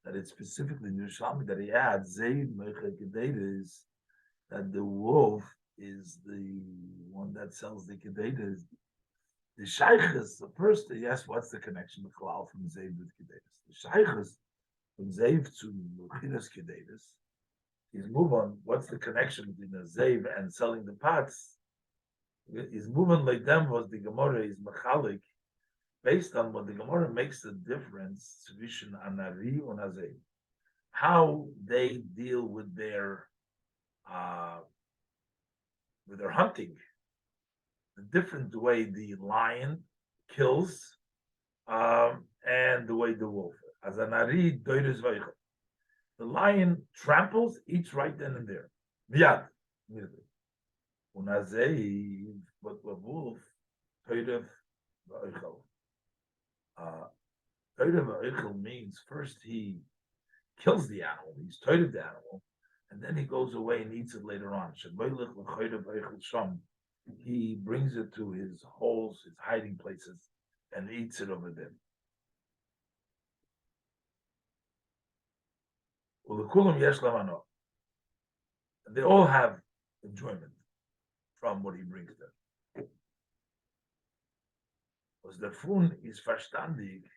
that it's specifically in Yerushalmi that he adds Zev Mechakededes, that the wolf is the one that sells the kededes. The shaykhs, the first, yes, what's the connection with Kalal from Zev with Kedevis? The shaykhs from Zev to Mechinas Kedevis is move on. What's the connection between the Zev and selling the pots? Is moving like them was the Gemara is Mechalik, based on what the Gemara makes the difference between Anari and Azev. How they deal with their hunting. The different way the lion kills and the way the wolf. As an ari doiris vaychel. The lion tramples, eats right then and there. Miyad, immediately. Unazei, but the wolf, toirev vaychel. Toirev vaychel means first he kills the animal, he's toirev the animal, and then he goes away and eats it later on. He brings it to his holes, his hiding places, and eats it over there. And they all have enjoyment from what he brings them. Was the fun is verstandig.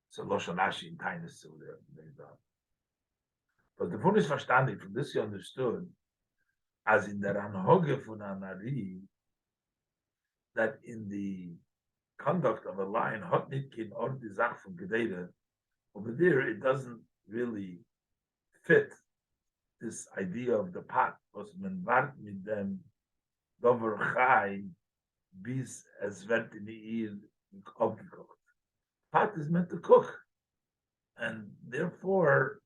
So Loshanashi in kindness still there. But the fun is verstandig. From this you understood, as in the Ranhoge von Anari, that in the conduct of a lion, hot nitkin or the zach from Gededa, over there it doesn't really fit this idea of the pot. Was men wart mit dem dover chai bis es wird in ihr aufgekocht. Pot is meant to cook, and therefore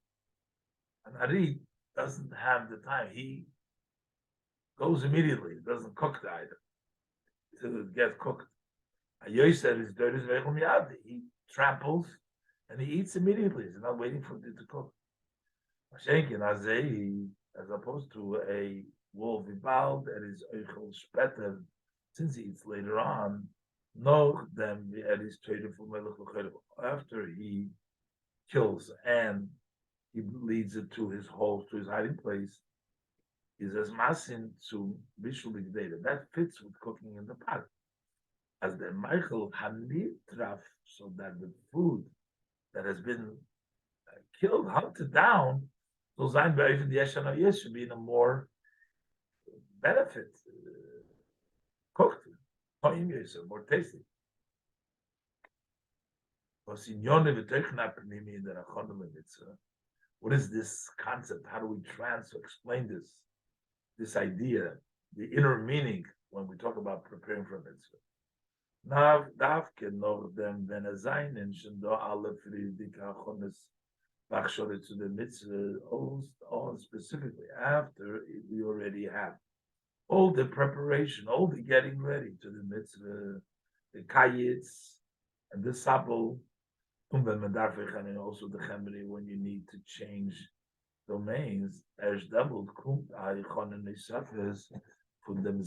an Ari doesn't have the time. He goes immediately, doesn't cook the item till it gets cooked. A Yoser is there is he tramples and he eats immediately. He's not waiting for it to cook. Mashenkin as opposed to a wolf ibal that is eichel speter, since he eats later on, no them at his traded for after he kills and he leads it to his hole, to his hiding place, is as masin to visually data. That fits with cooking in the pot. As the Michael Hanitraf, so that the food that has been killed, hunted down, so Zain even the Yeshana Yesh should be in a more benefit, cooked, more tasty. What is this concept? How do we explain this idea, the inner meaning when we talk about preparing for a mitzvah? Nav davke noch dem wenn sein in shendo alle friedika chones bachshore to the mitzvah, all specifically after we already have all the preparation, all the getting ready to the mitzvah, the kayitz and the sabel, and also the chemri when you need to change domains, as doubled from them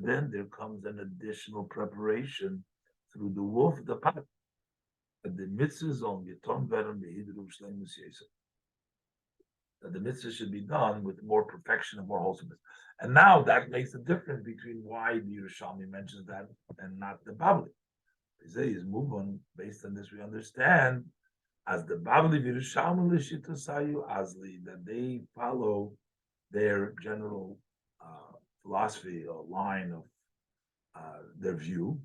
then there comes an additional preparation through the wolf, the pot. But the mitzvah is on that the mitzvah should be done with more perfection and more wholesomeness. And now that makes a difference between why the Yerushalmi mentions that and not the Babli. They say is move on based on this. We understand as the Babli Yerushalmi Lishitasayu Azli that they follow their general philosophy or line of their view.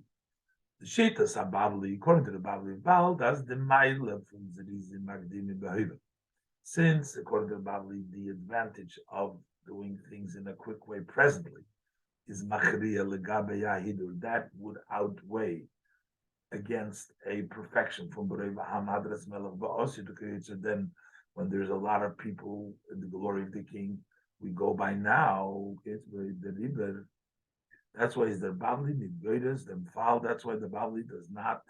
The Shetas Babli, according to the Babli Bal, that's the Maila from Zerizim Magdimi Bahiva. Since, according to the Babli, the advantage of doing things in a quick way presently is Machriya Legabe Yahidur, that would outweigh against a perfection from Boreva Hamadras Melech Ba'osi to create. So then, when there's a lot of people in the glory of the king, we go by now. It's the Liber. That's why is the Babli Nidgoides, the Mfal. That's why the Babli does not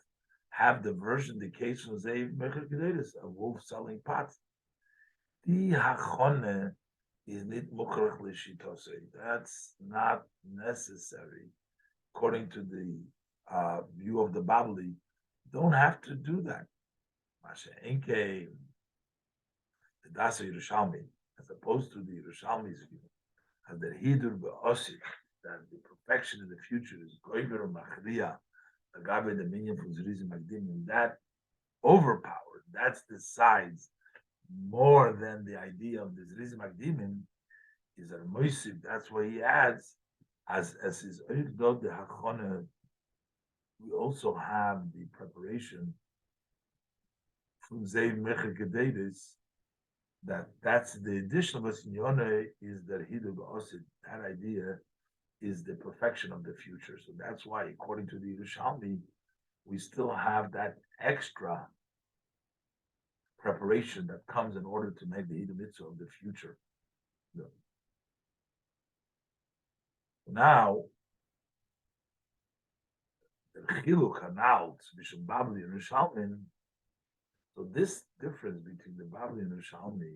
have the version, the case from Zeiv Mecher Gededes, a wolf selling pots. The Hachone is nit Mukhrach Lishitose. That's not necessary. According to the view of the Babli, don't have to do that. Masha Enke, the Dasa Yerushalmi, as opposed to the Yerushalmi's view, and the Hidur Be'osik, that the perfection in the future is Goiber Machriya, Agabe the minion from Zerizim Magdim, and that overpowered, that's the size more than the idea of the Zerizim Magdimin, is a Moisib. That's why he adds, as his Oikdod the Hachone, we also have the preparation from Zeiv Mecher Gededes, that's the additional Vasinyone is that Hidu Ba'osid, that idea is the perfection of the future. So that's why, according to the Yerushalmi, we still have that extra preparation that comes in order to make the Hidu Mitzvah of the future. Yeah. Now, the Chiluk Hanal, Bishop Babli and Yerushalmi. So this difference between the Babli and Yerushalmi,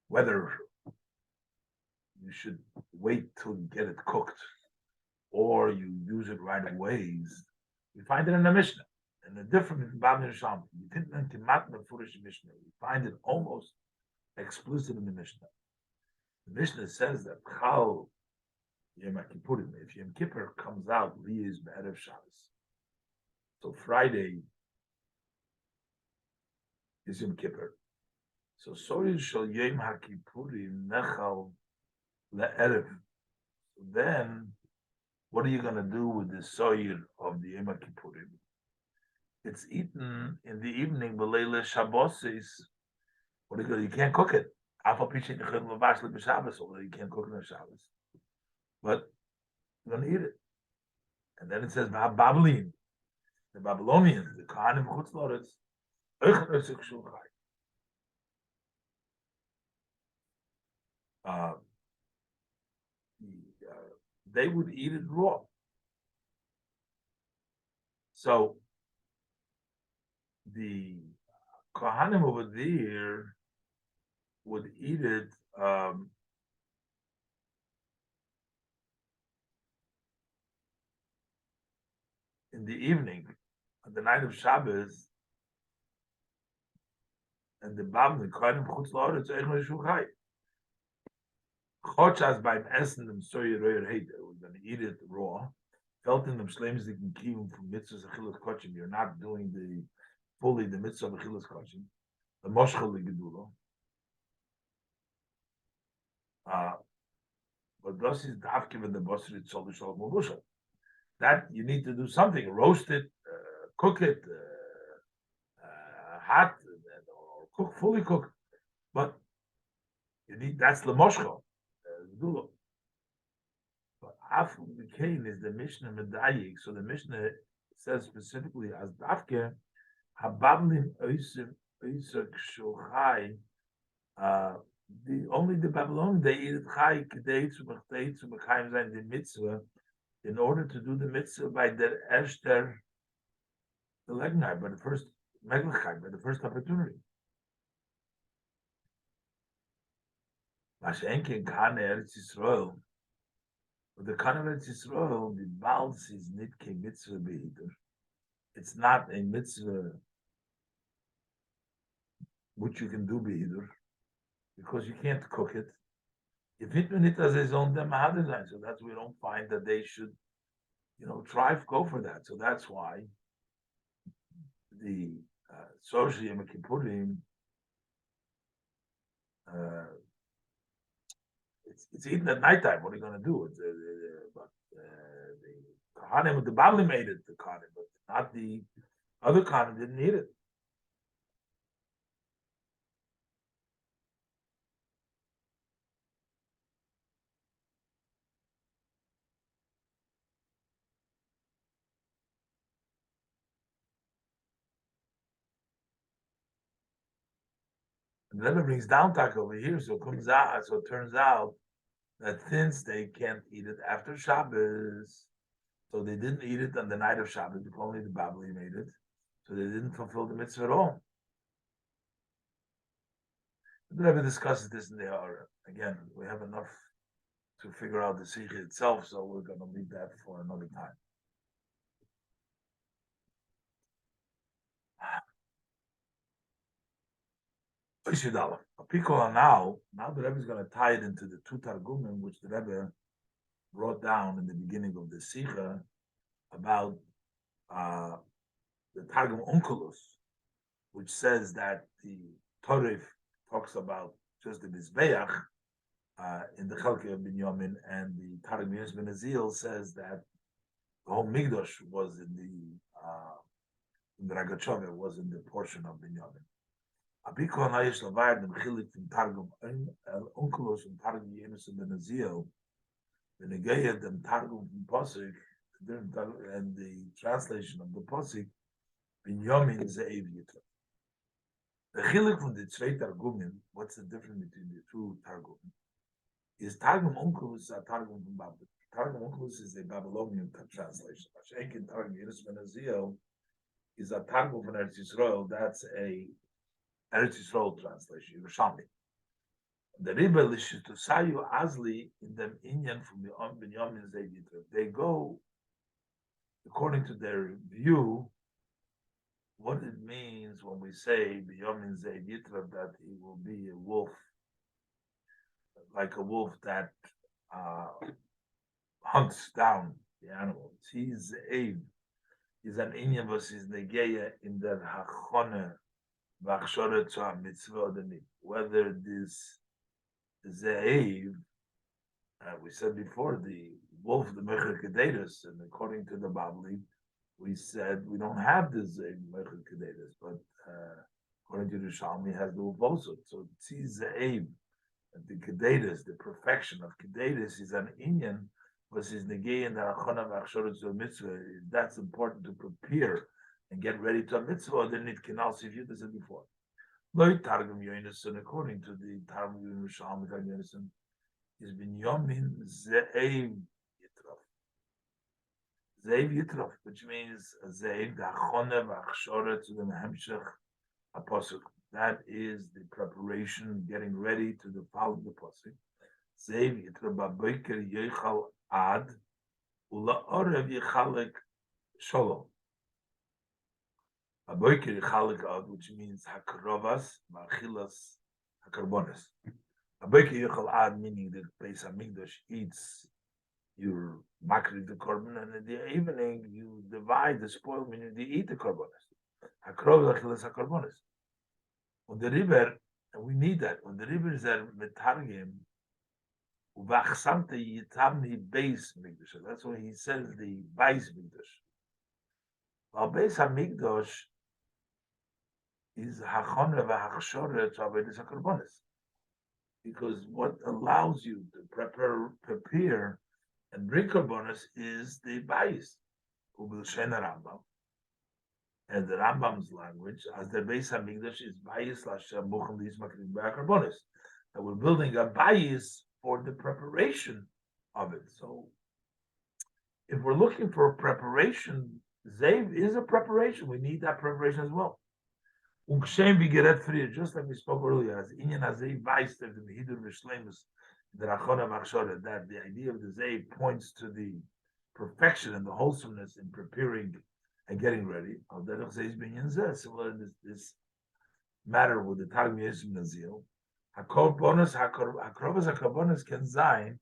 whether you should wait till you get it cooked or you use it right away, we find it in the Mishnah. And the difference between Babli and Yerushalmi, we find it almost explicit in the Mishnah. The Mishnah says that Chal Yom Kippurim, if Yom Kippur comes out, Li is Be'erev Shabbos. So Friday is Yom Kippur. So Soil Shal Yom HaKippurim Nechal Le'erev. So then, what are you going to do with the soil of the Yom Kippurim? It's eaten in the evening, B'leila Shabbos. What are you can't cook it. Although you can't cook on Shabbos, but you're going to eat it. And then it says, Babylon, the Babylonians, the Kohanim Chutzloritz, uh, they would eat it raw. So the Kohanim over there would eat it in the evening, on the night of Shabbos, and the Babylon, Kohanim Chutzloritz, Chochas beim Essen dem Soyer Reuer Heiter, we're going to eat it raw. Felt in them schlemsigen Kiyum from mitzvahs achilas kochim. You're not doing the mitzvah of achilas kochim. The moshchel gedulo. But das is dafke when the bosri tzol b'shol mubushel. That you need to do something. Roast it, cook it, hot, or cook fully cooked. But you need that's the moshchel gedulo. But Aful Bikain is the Mishnah Medayik. So the Mishnah says specifically as Dafke, Habablim Oisak Shochai, only the Babylonians, they eat it Chai, Kedei Tzumachtai Tzumachayim Zain, the mitzvah, in order to do the mitzvah by the Eshter, the Legnai, by the first Meglachai, by the first opportunity. Mashenkin Khan Eretz Yisrael. But the Kanavet Yisrael, the Bals is nitke mitzvah behidur. It's not a mitzvah which you can do behidur because you can't cook it. If it as his own them so that's we don't find that they should, go for that. So that's why the Soshi Yom Kippurim, it's eaten at nighttime. What are you going to do? But the Kohanim with the Babli made it, the Kohanim, but not the other Kohanim didn't eat it. And then it brings down talk over here, so it turns out that since they can't eat it after Shabbos, so they didn't eat it on the night of Shabbos, because only the Babli made it, so they didn't fulfill the mitzvah at all. The Rebbe discusses this in the Hara. Again, we have enough to figure out the Sikha itself, so we're going to leave that for another time. Now the Rebbe is going to tie it into the two Targumim, which the Rebbe brought down in the beginning of the Sikha about the Targum Onkelos, which says that the Torah talks about just the Mizbeach in the Chelek of Binyamin, and the Targum Yunus Ben Azil says that the whole Migdosh was in the Ragachove, was in the portion of Binyamin. Abiko Nayish Lavayad and Chilik from Targum Onkelos and Targum Yunus Ben Azil, the Negayat and Targum from Posik, and the translation of the Posik, Binyamin Ze'ev Yitra. The Chilik from the Tzvei Targumim, what's the difference between the two Targumim? Is Targum Onkelos a Targum from Babylon? Targum Onkelos is a Babylonian translation. Mashenkin Targum Yunus Ben Azil is a Targum from Eretz Yisrael. That's a Eretz Yisrael translation, Yerushalmi. The Rebbe Lishitusayu Azli in them Inyan from the Binyamin Ze'ev Yitra. They go according to their view, what it means when we say Binyamin Ze'ev Yitra, that he will be a wolf, like a wolf that hunts down the animals. He's Ze'ev. He's an Inyan versus Negeya in the Hachone Vachshoret Tzah Mitzvah Odani. Whether this Ze'ev, we said before, the wolf, the Mecher Kedetus, and according to the Babli, we said we don't have this Mecher Kedetus, but according to the Shalmi, has the wolf also. So Tzi Ze'ev, The Kedelis, the perfection of Kedelis is an Inyan, was his Negei and the Achona Vachshoret to a mitzvah. That's important to prepare and get ready to a mitzvah, then it can also, if you said before. Loi Targum Yonason, according to the Targum Yerushalmi Yonason, is Binyamin Ze'ev Yitraf. Ze'ev Yitraf, which means Ze'ev, the Achona Vachshoret to the Hemshech Apostle. That is the preparation, getting ready to the follow the pasuk. Zev yitraba boiker yichal ad ula orev yichalek shalom. A boiker yichalek ad, which means hakrovas machilas hakarbonis. A boiker yichal ad, meaning the Beis Hamikdash eats your makri the korban, and in the evening you divide the spoil, meaning you eat the korbanos. Hakrovas machilas hakarbonis. On the river, and we need that. On the river is there metargim, uvachsamte yitamni beis mikdash. That's why he says the beis mikdash. While beis hamikdash is hachona v'hachshore to avodas hakarbonis, because what allows you to prepare and bring korbanos is the beis. Ubilshen Rambam. And the Rambam's language, as the Beis Hamikdash is bayis l'Hashem buchel l'ismakrim b'akarbonis, that we're building a bayis for the preparation of it. So, if we're looking for a preparation, Zev is a preparation. We need that preparation as well. Ukshem v'geret friya, just like we spoke earlier, as inyan hazev bayis the mehidur v'shleimus, the rachona v'achshore, that the idea of the Zev points to the perfection and the wholesomeness in preparing and getting ready. Similar in this matter with the Targum Yesum Nazil. Hakrovas hakarbonis can zayin.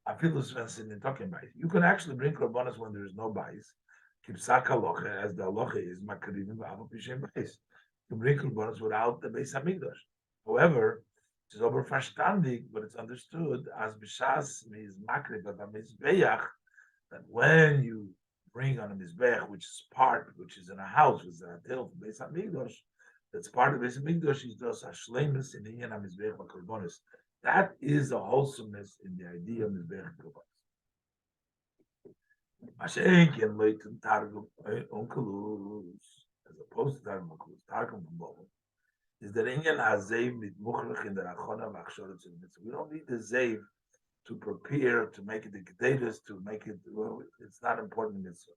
Afilus when talking about it. You can actually bring korbanos when there is no bais. Kipsak halacha, as the halacha is makarivim v'avu pishem bais. You bring korbanos without the Beis Hamikdash. However, it is over verstandig, but it's understood as b'shas means makriv v'amizbeach, that when you bring on a mizbech, which is in a house, with a tail from Beis Hamikdash, that's part of Beis Hamikdash, is those hashlemus in inyan hamizbech v'korbanos. That is a wholesomeness in the idea of mizbech korbanos. Mashenkin leitum targum onkelus, as opposed to targum onkelus, targum from is that inyan hazev mit muchrich in the rachona v'achshoret to the mitzvah. We don't need the zev to prepare, to make it the potatoes, to make it, well, it's not important in this.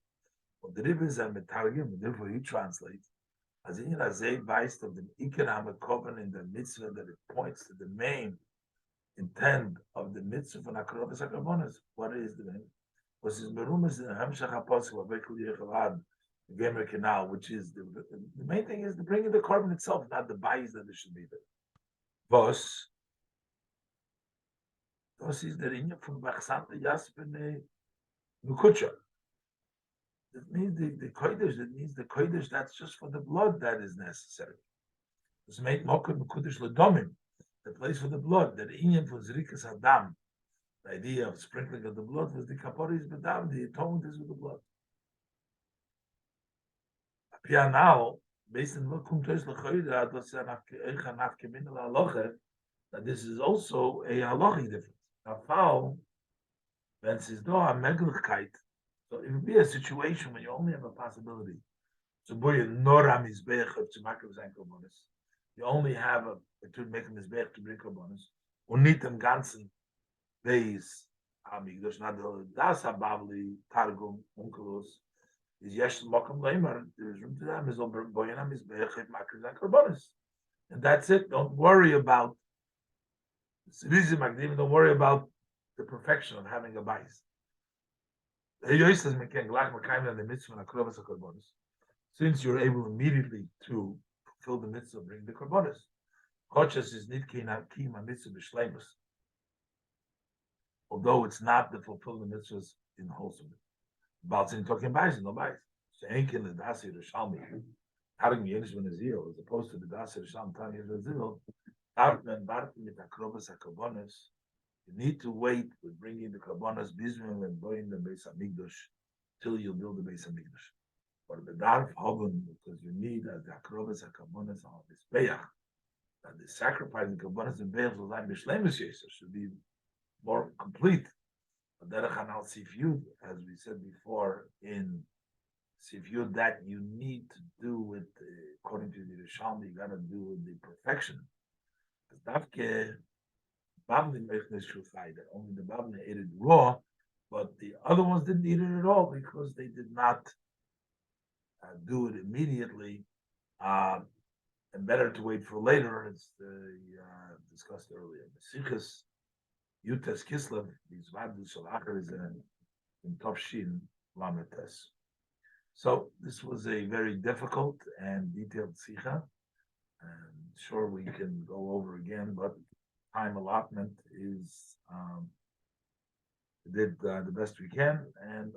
But the rivers are metargim, and therefore he translates, as in Azay Weist of the economic covenant in the mitzvah, that it points to the main intent of the mitzvah for Akrovas HaKarbonis. What is the main? Was his merumas in Hamshach HaPosel, Avekul Yechavad, the Gemer Canal, which is the main thing is the bringing the carbon itself, not the bias that it should be there. Vos, das ist der Inyan from Bachsante Yaspene Nukucha. That means the Kodesh, that means the Kodesh, that's just for the blood that is necessary. It's made Mokum Nukudesh Ladomim, the place for the blood, that Inyan for Zrikas Adam. The idea of sprinkling of the blood was the Kaporis Badam, the atonement is with the blood. Apia now, based on Mokum Tosh Lachoida, that this is also a halachic difference. So it would be a situation when you only have a possibility. So you only have to make a mizbech to bring korbanos. Unit im ganzen Beis Hamikdash, not the das habavli targum onkelos is yesh mokum leimer. There's room to them is over boyana mizbech et makriv korbanos, and that's it. Don't worry about. Don't worry about the perfection of having a bais. Since you're able immediately to fulfill the mitzvah, bring the korbanos. Although it's not the fulfilling mitzvahs in wholesomeness. About talking bais, no bais. So ain't the dasi Rishalmi. Having the Yenish ben Azil, as opposed to the dasi Rishalmi Tanya Azil. You need to wait with bringing the karbonas, bismil, and boying the Beis Hamikdash till you build the Beis Hamikdash. But the darf hoven, because you need as the akrobas hakarbonas on this peyach, the sacrifice, the kabbanas and bales of time b'shleimus yesor should be more complete. Derech hanal sifyud, as we said before, in sifyud that you need to do with, according to the Rishalmi, you got to do with the perfection. Because Davke Babli Mechnes Shufai, that only the Babli ate it raw, but the other ones didn't eat it at all because they did not do it immediately. And better to wait for later, as discussed earlier. Mesichas Yutes Kislev, these Vadu Shalachar is in Tovshin Lametes. So this was a very difficult and detailed Sikha. And sure, we can go over again, but time allotment is we did the best we can, and